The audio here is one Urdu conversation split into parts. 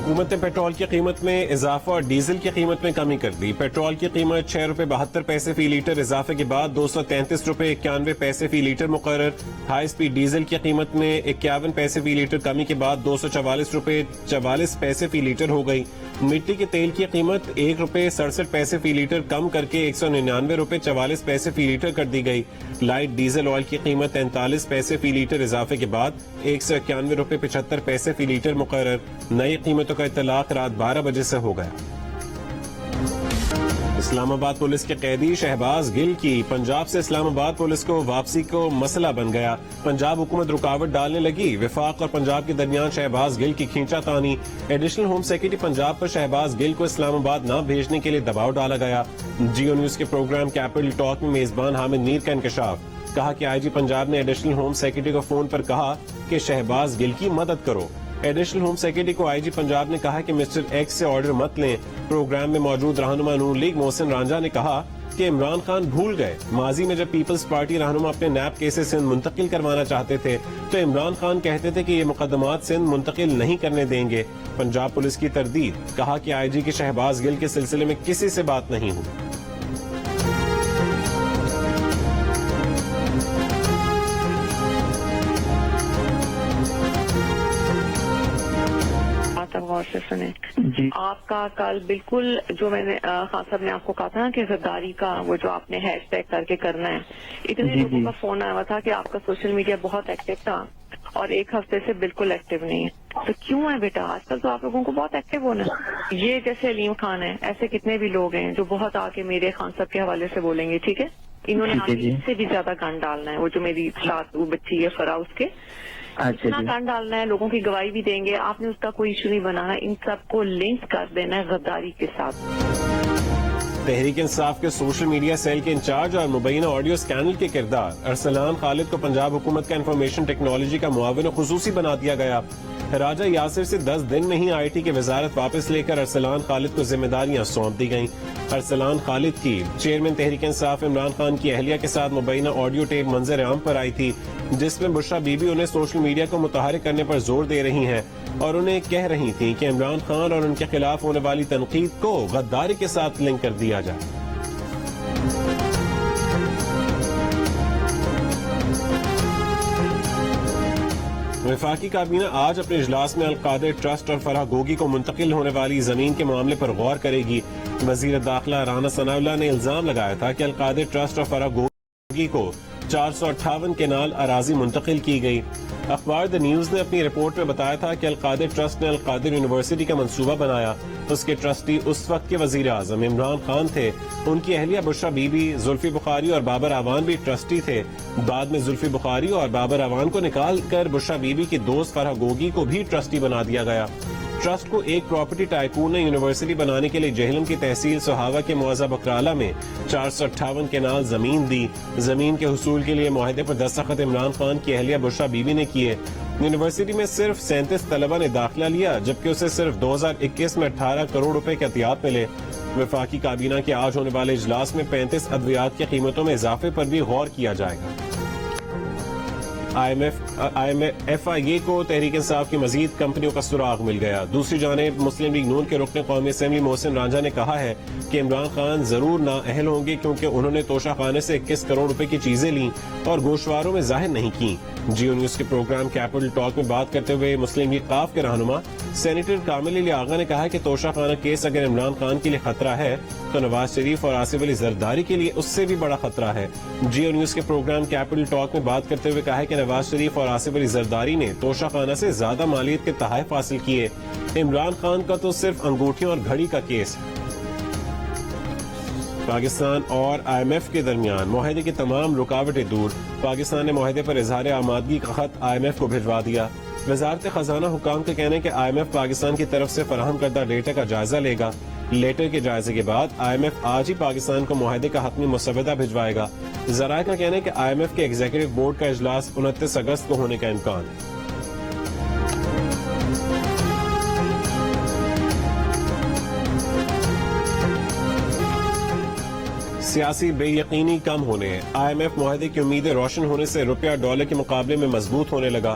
حکومت نے پیٹرول کی قیمت میں اضافہ اور ڈیزل کی قیمت میں کمی کر دی. پیٹرول کی قیمت 6 روپے 72 پیسے فی لیٹر اضافے کے بعد 233 روپے 91 پیسے فی لیٹر مقرر. ہائی سپیڈ ڈیزل کی قیمت میں 51 پیسے فی لیٹر کمی کے بعد 244 روپے 44 پیسے فی لیٹر ہو گئی. مٹی کے تیل کی قیمت 1 روپے 67 پیسے فی لیٹر کم کر کے 199 روپے 44 پیسے فی لیٹر کر دی گئی. لائٹ ڈیزل آئل کی قیمت 43 پیسے فی لیٹر اضافے کے بعد 191 روپے 75 پیسے فی لیٹر مقرر. نئی قیمتوں کا اطلاق رات 12 بجے سے ہو گیا. اسلام آباد پولیس کے قیدی شہباز گل کی پنجاب سے اسلام آباد پولیس کو واپسی کو مسئلہ بن گیا. پنجاب حکومت رکاوٹ ڈالنے لگی. وفاق اور پنجاب کے درمیان شہباز گل کی کھینچا تانی. ایڈیشنل ہوم سیکرٹری پنجاب پر شہباز گل کو اسلام آباد نہ بھیجنے کے لیے دباؤ ڈالا گیا. جیو نیوز کے پروگرام کیپٹل ٹاک میں میزبان حامد میر کا انکشاف. کہا کہ آئی جی پنجاب نے ایڈیشنل ہوم سیکرٹری کو فون پر کہا کہ شہباز گل کی مدد کرو. ایڈیشنل ہوم سیکرٹری کو آئی جی پنجاب نے کہا کہ مسٹر ایکس سے آرڈر مت لیں. پروگرام میں موجود رہنما نون لیگ محسن رانجھا نے کہا کہ عمران خان بھول گئے ماضی میں جب پیپلز پارٹی رہنما اپنے نیب کیسز سندھ منتقل کروانا چاہتے تھے تو عمران خان کہتے تھے کہ یہ مقدمات سندھ منتقل نہیں کرنے دیں گے. پنجاب پولیس کی تردید. کہا کہ آئی جی کی شہباز گل کے سلسلے میں کسی سے بات نہیں ہوئی. غور سے سنیں جی. آپ کا کل بالکل جو میں نے خان صاحب نے آپ کو کہا تھا نا کہ غداری کا وہ جو آپ نے ہیش ٹیگ کر کے کرنا ہے, اتنے لوگوں کا فون آیا ہوا تھا کہ آپ کا سوشل میڈیا بہت ایکٹیو تھا اور ایک ہفتے سے بالکل ایکٹیو نہیں ہے. تو کیوں ہے بیٹا؟ آج کل تو آپ لوگوں کو بہت ایکٹیو ہونا ہے. یہ جیسے علیم خان ہے, ایسے کتنے بھی لوگ ہیں جو بہت آ کے میرے خان صاحب کے حوالے سے بولیں گے. ٹھیک ہے, انہوں نے آگے اس سے بھی زیادہ گند ڈالنا ہے. وہ جو میری ساتھ وہ بچی ہے فرا, اس کے اتنا کان ڈالنا ہے, لوگوں کی گواہی بھی دیں گے. آپ نے اس کا کوئی ایشو نہیں بنانا, ان سب کو لنک کر دینا ہے غداری کے ساتھ. تحریک انصاف کے سوشل میڈیا سیل کے انچارج اور مبینہ آڈیو اسکینل کے کردار ارسلان خالد کو پنجاب حکومت کا انفارمیشن ٹیکنالوجی کا معاون خصوصی بنا دیا گیا. راجہ یاسر سے 10 دن میں ہی آئی ٹی کی وزارت واپس لے کر ارسلان خالد کو ذمہ داریاں سونپ دی گئیں. ارسلان خالد کی چیئرمین تحریک انصاف عمران خان کی اہلیہ کے ساتھ مبینہ آڈیو ٹیپ منظر عام پر آئی تھی, جس میں بشرا بی بی انہیں سوشل میڈیا کو متحرک کرنے پر زور دے رہی ہیں اور انہیں کہہ رہی تھیں کہ عمران خان اور ان کے خلاف ہونے والی تنقید کو غداری کے ساتھ لنک کر دیا جائے. وفاقی کابینہ آج اپنے اجلاس میں القادر ٹرسٹ اور فرح گوگی کو منتقل ہونے والی زمین کے معاملے پر غور کرے گی. وزیر داخلہ رانا ثناء اللہ نے الزام لگایا تھا کہ القادر ٹرسٹ اور فرح گوگی کو 458 کنال اراضی منتقل کی گئی. اخبار دی نیوز نے اپنی رپورٹ میں بتایا تھا کہ القادر ٹرسٹ نے القادر یونیورسٹی کا منصوبہ بنایا. اس کے ٹرسٹی اس وقت کے وزیر اعظم عمران خان تھے. ان کی اہلیہ بشرا بی بی, زلفی بخاری اور بابر اعوان بھی ٹرسٹی تھے. بعد میں زلفی بخاری اور بابر اعوان کو نکال کر بشرا بی بی کی دوست فرح گوگی کو بھی ٹرسٹی بنا دیا گیا. ٹرسٹ کو ایک پراپرٹی ٹائکون نے یونیورسٹی بنانے کے لیے جہلم کی تحصیل سہاوا کے معاذہ بکرالہ میں 458 کنال زمین دی. زمین کے حصول کے لیے معاہدے پر دستخط عمران خان کی اہلیہ بشرا بی بی نے کیے. یونیورسٹی میں صرف 37 طلبہ نے داخلہ لیا, جبکہ اسے صرف 2021 میں 18 کروڑ روپے کے عطیات ملے. وفاقی کابینہ کے آج ہونے والے اجلاس میں 35 ادویات کی قیمتوں میں اضافے پر بھی غور کیا جائے گا. ایف آئی اے کو تحریک انصاف کی مزید کمپنیوں کا سراغ مل گیا. دوسری جانب مسلم لیگ نون کے رکن قومی اسمبلی محسن رانجھا نے کہا ہے کہ عمران خان ضرور نااہل ہوں گے کیونکہ انہوں نے توشہ خانے سے 21 کروڑ روپے کی چیزیں لیں اور گوشواروں میں ظاہر نہیں کی. جیو نیوز کے پروگرام کیپٹل ٹاک میں بات کرتے ہوئے مسلم لیگ قاف کے رہنما سینیٹر کامل علی آغا نے کہا کہ توشہ خانہ کیس اگر عمران خان کے لیے خطرہ ہے تو نواز شریف اور آصف علی زرداری کے لیے اس سے بھی بڑا خطرہ ہے. جیو نیوز کے پروگرام کیپٹل ٹاک میں بات کرتے ہوئے کہا ہے کہ نواز شریف اور آصف علی زرداری نے توشہ خانہ سے زیادہ مالیت کے تحائف حاصل کیے. عمران خان کا تو صرف انگوٹھیوں اور گھڑی کا کیس ہے. پاکستان اور آئی ایم ایف کے درمیان معاہدے کی تمام رکاوٹیں دور. پاکستان نے معاہدے پر اظہار آمادگی کا خط آئی ایم ایف کو بھجوا دیا. وزارت خزانہ حکام کا کہنا ہے کہ آئی ایم ایف پاکستان کی طرف سے فراہم کردہ ڈیٹا کا جائزہ لے گا. لیٹر کے جائزے کے بعد آئی ایم ایف آج ہی پاکستان کو معاہدے کا حتمی مسودہ بھجوائے گا. ذرائع کا کہنا ہے کہ آئی ایم ایف کے ایگزیکٹو بورڈ کا اجلاس 29 اگست کو ہونے کا امکان ہے. سیاسی بے یقینی کم ہونے, آئی ایم ایف معاہدے کی امیدیں روشن ہونے سے روپیہ ڈالر کے مقابلے میں مضبوط ہونے لگا.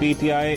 PTI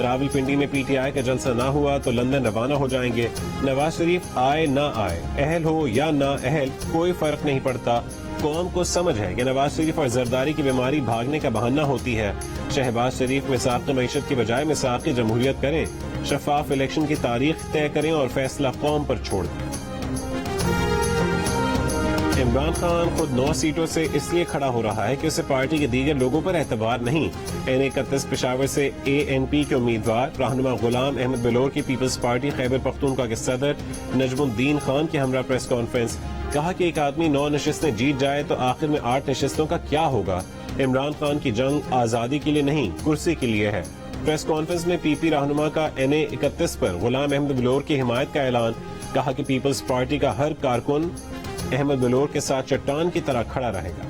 راولپنڈی میں پی ٹی آئی کا جلسہ نہ ہوا تو لندن روانہ ہو جائیں گے. نواز شریف آئے نہ آئے، اہل ہو یا نہ اہل، کوئی فرق نہیں پڑتا. قوم کو سمجھ ہے کہ نواز شریف اور زرداری کی بیماری بھاگنے کا بہانہ ہوتی ہے. شہباز شریف مساق معیشت کی بجائے مساق جمہوریت کریں، شفاف الیکشن کی تاریخ طے کریں اور فیصلہ قوم پر چھوڑ دیں. عمران خان خود 9 سیٹوں سے اس لیے کھڑا ہو رہا ہے کہ اسے پارٹی کے دیگر لوگوں پر اعتبار نہیں. N31 پشاور سے ANP کے امیدوار رہنما غلام احمد بلور کی پیپلز پارٹی خیبر پختونخوا کے صدر نجم الدین خان کی ہمراہ پریس کانفرنس. کہا کہ ایک آدمی 9 نشستیں جیت جائے تو آخر میں 8 نشستوں کا کیا ہوگا. عمران خان کی جنگ آزادی کے لیے نہیں، کرسی کے لیے ہے. پریس کانفرنس میں پی پی رہنما کا NA31 پر غلام احمد بلور کی حمایت کا اعلان. کہا کہ پیپلز پارٹی کا ہر کارکن احمد بلور کے ساتھ چٹان کی طرح کھڑا رہے گا.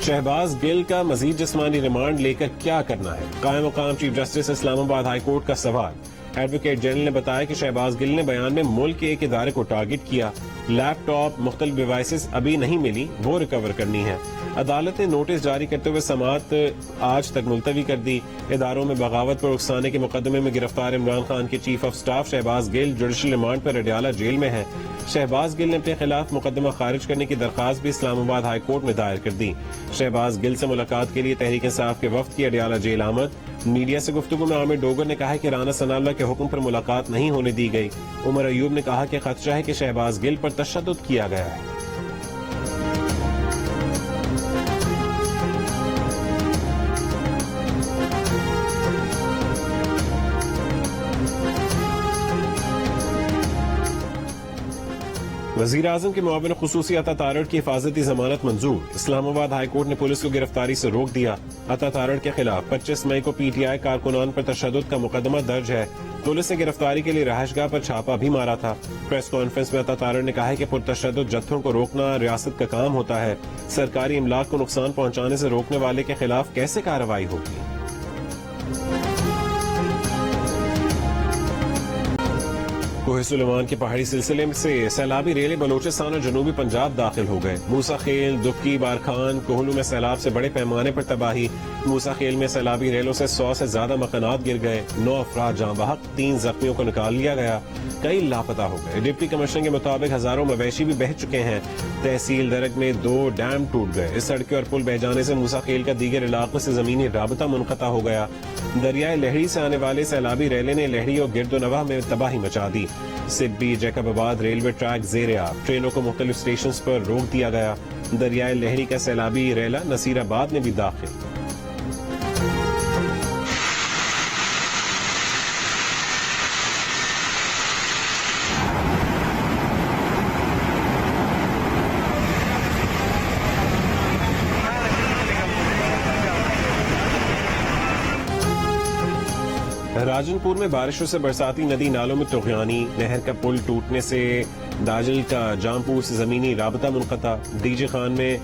شہباز گل کا مزید جسمانی ریمانڈ لے کر کیا کرنا ہے، قائم مقام چیف جسٹس اسلام آباد ہائی کورٹ کا سوال. ایڈوکیٹ جنرل نے بتایا کہ شہباز گل نے بیان میں ملک کے ایک ادارے کو ٹارگٹ کیا. لیپ ٹاپ، مختلف ڈیوائسز ابھی نہیں ملی، وہ ریکور کرنی ہے. عدالت نے نوٹس جاری کرتے ہوئے سماعت آج تک ملتوی کر دی. اداروں میں بغاوت پر اکسانے کے مقدمے میں گرفتار عمران خان کے chief of staff Shahbaz Gill judicial remand پر اڈیالہ جیل میں ہے. شہباز گل نے اپنے خلاف مقدمہ خارج کرنے کی درخواست بھی اسلام آباد ہائی کورٹ میں دائر کر دی. شہباز گل سے ملاقات کے لیے تحریک انصاف کے وفد کی اڈیالہ جیل آمد. میڈیا سے گفتگو میں عامر ڈوگر نے کہا کہ رانا ثناء اللہ کے حکم پر ملاقات نہیں ہونے دی گئی. عمر ایوب نے کہا کہ خدشہ ہے کہ شہباز گل پر تشدد کیا گیا ہے. وزیر اعظم کے معاون خصوصی عطا تارڑ کی حفاظتی ضمانت منظور. اسلام آباد ہائی کورٹ نے پولیس کو گرفتاری سے روک دیا. عطا تارڑ کے خلاف 25 مئی کو پی ٹی آئی کارکنان پر تشدد کا مقدمہ درج ہے. پولیس نے گرفتاری کے لیے رہائش گاہ پر چھاپا بھی مارا تھا. پریس کانفرنس میں عطا تارڑ نے کہا ہے کہ پرتشدد جتھوں کو روکنا ریاست کا کام ہوتا ہے. سرکاری املاک کو نقصان پہنچانے سے روکنے والے کے خلاف کیسے کارروائی ہوگی. کوہ سلیمان کے پہاڑی سلسلے سے سیلابی ریلیں بلوچستان اور جنوبی پنجاب داخل ہو گئے. موسیٰ خیل، دکی، بارکھان، کوہلو میں سیلاب سے بڑے پیمانے پر تباہی. موسیٰ خیل میں سیلابی ریلوں سے 100 سے زیادہ مکانات گر گئے. 9 افراد جاں بحق، 3 زخمیوں کو نکال لیا گیا، کئی لاپتہ ہو گئے. ڈپٹی کمشنر کے مطابق ہزاروں مویشی بھی بہہ چکے ہیں. تحصیل درگ میں 2 ڈیم ٹوٹ گئے. اس سڑکیں اور پل بہہ جانے سے موسیٰ خیل کا دیگر علاقوں سے زمینی رابطہ منقطع ہو گیا. دریائے لہڑی سے آنے والے سیلابی ریلے نے لہڑی اور گرد و نواح میں تباہی مچا دی. سبی جیکب آباد ریلوے ٹریک زیر آب، ٹرینوں کو مختلف اسٹیشنز پر روک دیا گیا. دریائے لہڑی کا سیلابی ریلا نصیر آباد میں بھی داخل. راجن پور میں بارشوں سے برساتی ندی نالوں میں طغیانی. نہر کا پل ٹوٹنے سے داجل کا جامپور سے زمینی رابطہ منقطع. ڈی جے خان میں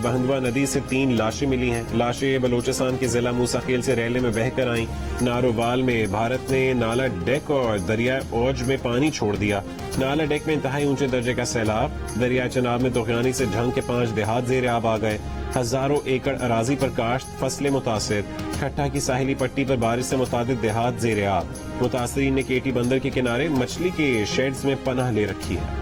بہندوا ندی سے 3 لاشیں ملی ہیں. لاشیں بلوچستان کے ضلع موسیٰ خیل سے ریلے میں بہہ کر آئیں. نارووال میں بھارت نے نالا ڈیک اور دریائے اوج میں پانی چھوڑ دیا. نالا ڈیک میں انتہائی اونچے درجے کا سیلاب. دریائے چناب میں طغیانی سے جھنگ کے 5 دیہات زیر آب آ گئے. ہزاروں ایکڑ اراضی پر کاشت، فصلیں متاثر. ٹھٹھا کی ساحلی پٹی پر بارش سے متعدد دیہات زیر آب. متاثرین نے کیٹی بندر کے کنارے مچھلی کے شیڈز میں پناہ لے رکھی ہے.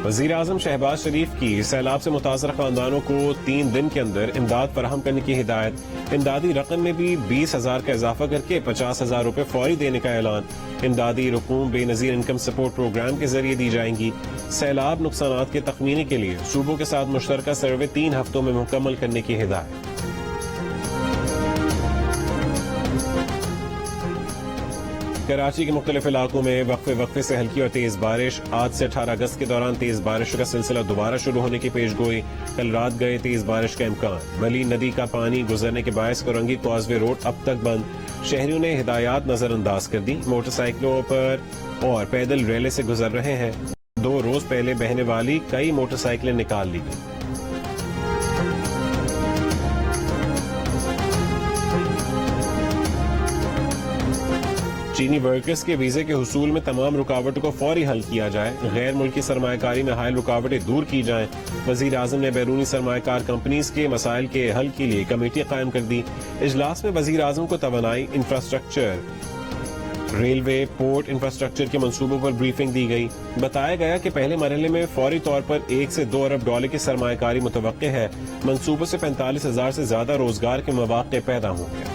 وزیر اعظم شہباز شریف کی سیلاب سے متاثرہ خاندانوں کو 3 دن کے اندر امداد فراہم کرنے کی ہدایت. امدادی رقم میں بھی 20,000 کا اضافہ کر کے 50,000 روپے فوری دینے کا اعلان. امدادی رقوم بے نظیر انکم سپورٹ پروگرام کے ذریعے دی جائیں گی. سیلاب نقصانات کے تخمینے کے لیے صوبوں کے ساتھ مشترکہ سروے 3 ہفتوں میں مکمل کرنے کی ہدایت. کراچی کے مختلف علاقوں میں وقفے سے ہلکی اور تیز بارش. آج سے 18 اگست کے دوران تیز بارشوں کا سلسلہ دوبارہ شروع ہونے کی پیش گوئی. کل رات گئے تیز بارش کا امکان. ولی ندی کا پانی گزرنے کے باعث کورنگی کازوے روڈ اب تک بند. شہریوں نے ہدایات نظر انداز کر دی. موٹر سائیکلوں پر اور پیدل ریلے سے گزر رہے ہیں. 2 روز پہلے بہنے والی کئی موٹر سائیکلیں نکال لی گئی. چینی ورکرز کے ویزے کے حصول میں تمام رکاوٹوں کو فوری حل کیا جائے، غیر ملکی سرمایہ کاری میں حائل رکاوٹیں دور کی جائیں۔ وزیر اعظم نے بیرونی سرمایہ کار کمپنیز کے مسائل کے حل کے لیے کمیٹی قائم کر دی۔ اجلاس میں وزیر اعظم کو توانائی، انفراسٹرکچر، ریلوے، پورٹ انفراسٹرکچر کے منصوبوں پر بریفنگ دی گئی۔ بتایا گیا کہ پہلے مرحلے میں فوری طور پر 1 سے 2 ارب ڈالر کی سرمایہ کاری متوقع ہے۔ منصوبوں سے 45,000 سے زیادہ روزگار کے مواقع پیدا ہوں گے۔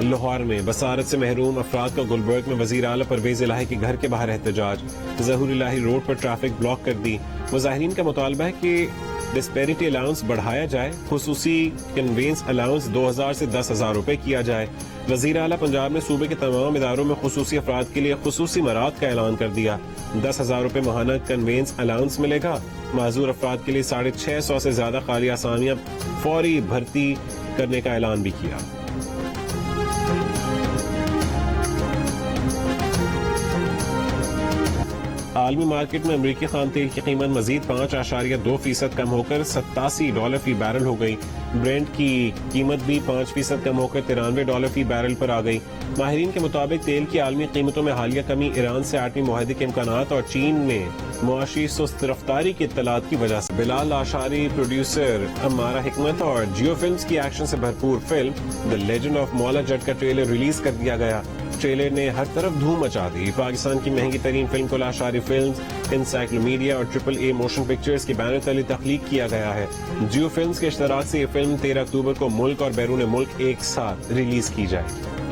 لاہور میں بصارت سے محروم افراد کا گلبرگ میں وزیر اعلیٰ پرویز الہی کے گھر کے باہر احتجاج، ظہور الہی روڈ پر ٹریفک بلاک کر دی۔ مظاہرین کا مطالبہ ہے کہ ڈسپیرٹی الاؤنس بڑھایا جائے، خصوصی کنوینس الاؤنس 2,000 سے 10,000 روپے کیا جائے۔ وزیر اعلیٰ پنجاب نے صوبے کے تمام اداروں میں خصوصی افراد کے لیے خصوصی مراعات کا اعلان کر دیا۔ 10,000 روپے ماہانہ کنوینس الاؤنس ملے گا۔ معذور افراد کے لیے 650 سے زیادہ خالی آسامیاں فوری بھرتی کرنے کا اعلان بھی کیا۔ عالمی مارکیٹ میں امریکی خام تیل کی قیمت مزید 5.2% کم ہو کر $87 فی بیرل ہو گئی۔ برینٹ کی قیمت بھی 5% کم ہو کر $93 فی بیرل پر آ گئی۔ ماہرین کے مطابق تیل کی عالمی قیمتوں میں حالیہ کمی ایران سے ایٹمی معاہدے کے امکانات اور چین میں معاشی سست رفتاری کی اطلاعات کی وجہ سے۔ بلال لاشاری، پروڈیوسر امارہ حکمت اور جیو فلمز کی ایکشن سے بھرپور فلم دی لیجنڈ آف مولا جٹ کا ٹریلر ریلیز کر دیا گیا۔ ٹریلر نے ہر طرف دھوم مچا دی۔ پاکستان کی مہنگی ترین فلم کو لاشاری فلمز، انسائکلومیڈیا اور AAA موشن پکچرز کے بینر تلے تخلیق کیا گیا ہے۔ جیو فلمز کے اشتراک سے یہ فلم 13 اکتوبر کو ملک اور بیرون ملک ایک ساتھ ریلیز کی جائے گی۔